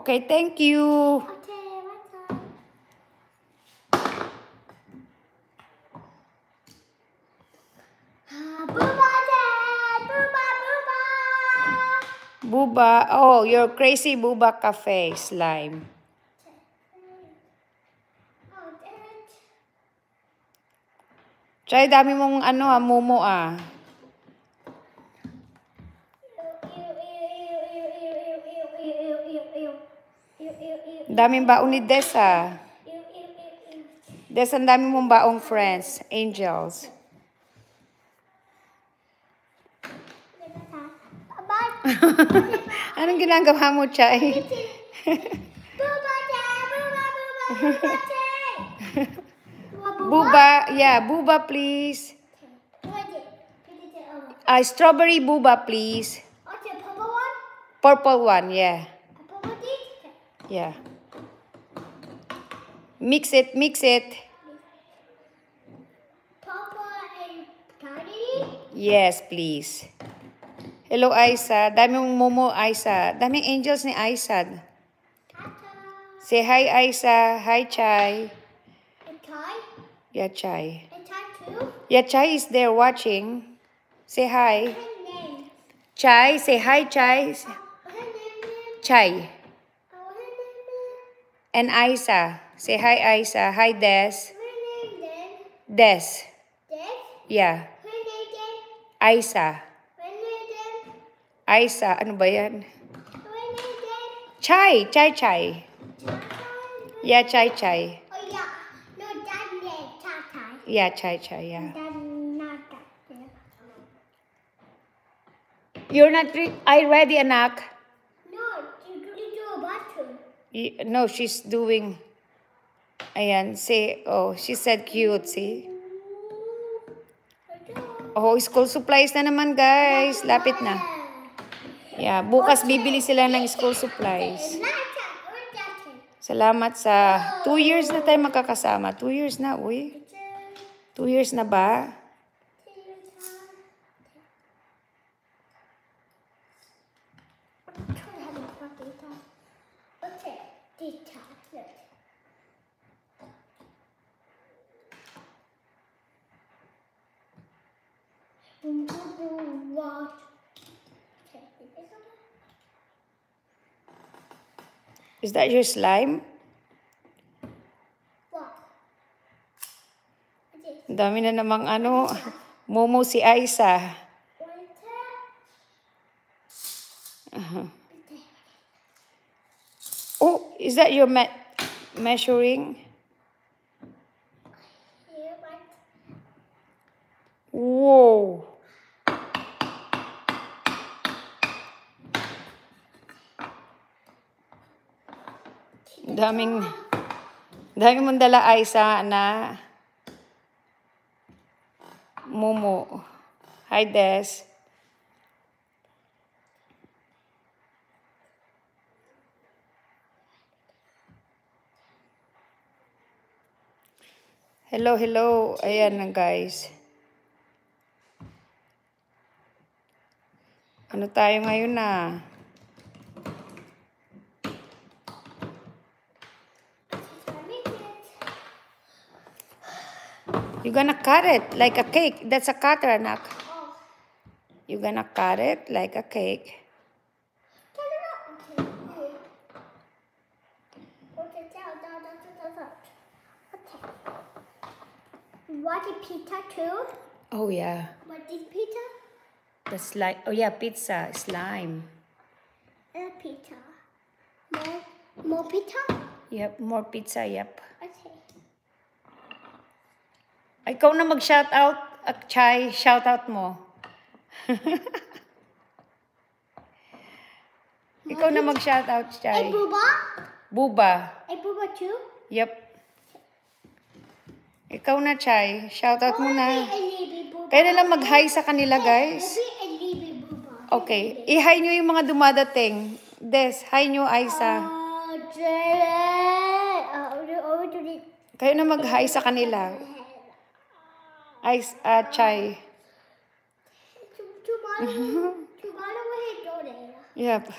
Okay, thank you. Okay, welcome. Booba Dad! Booba, Booba! Booba. Oh, your crazy Booba Cafe slime. Oh, Dad. Try, dami mong mumu Daming baon ni Des Des, ang dami mong baong friends, angels. Anong ginagawa mo, Chay? Booba, yeah, Booba, please. Strawberry Booba, please. Purple one, yeah. Yeah. Mix it, mix it. Yes, please. Hello, Aisa. Daming Momo, Aisa. Daming angels ni Aisa. Say hi, Aisa. Hi, Chai. And Chai? Yeah, Chai. And Chai too? Yeah, Chai is there watching. Say hi. What's her name? Chai, say hi, Chai. What's her name? Chai. What's her name? And Aisa. Say hi, Aisa. Hi, Des. What's her name then? Des. Des? Yeah. What's her name then? Aisa. What's her name then? Aisa. Ano ba yan? What's her name then? Chai. Chai, Chai. Chai? Yeah, Chai, Chai. Oh yeah. No, that name. Chai Chai. Yeah, Chai, Chai, yeah. That not that name. You're not ready, anak. No, you do a button. No, she's doing. Ayan, say, oh, she said cute, see? Oh, school supplies na naman, guys. Lapit na. Yeah, bukas bibili sila ng school supplies. Salamat sa 2 years na tayo magkakasama. 2 years na, uy. 2 years na ba? Is that your slime? Dami na namang Momo si Aisa. Oh, is that your measuring? Whoa. Daming mong dala, Aisa, na Momo. Hi, Des. Hello, hello. Ayan na, guys. Ano tayo ngayon na? You're gonna cut it like a cake. That's a cutter, anak. You're gonna cut it like a cake. What is pizza too? Oh, yeah. What is pizza? The slime. Oh, yeah, pizza. Slime. Pizza. More pizza? Yep, more pizza, yep. Okay. Ikaw na mag-shoutout, Chai. Shoutout mo. Ikaw na mag-shoutout, Chai. Hey, Booba? Booba. Hey, Booba too? Yep. Ikaw na, Chai. Shoutout mo na. Kaya na lang mag-hi sa kanila, guys. Okay. I-hi nyo yung mga dumadating. Des, hi nyo, Aisa. Kayo na mag-hi sa kanila. Chai. Tomorrow we'll go there. Yep.